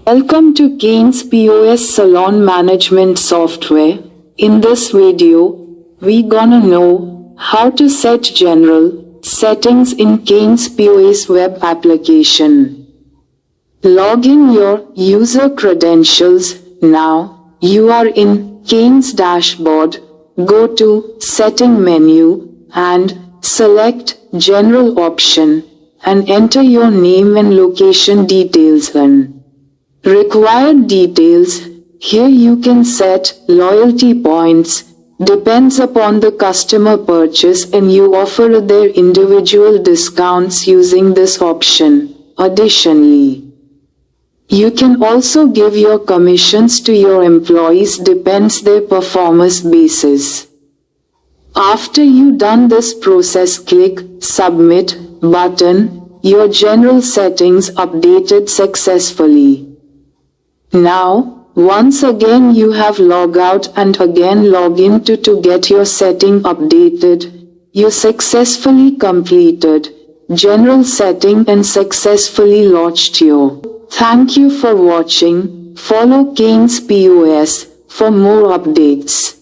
Welcome to Keynes POS Salon Management Software. In this video, we gonna know how to set general settings in Keynes POS web application. Log in your user credentials. Now, you are in Keynes dashboard. Go to Setting menu and select General option and enter your name and location details in. Required details. Here you can set loyalty points, depends upon the customer purchase and you offer their individual discounts using this option. Additionally, you can also give your commissions to your employees depends their performance basis. After you done this process, click Submit button. Your general settings updated successfully. Now, once again you have log out and again log in to get your setting updated. You successfully completed general setting and successfully launched your. Thank you for watching. Follow Keynes POS for more updates.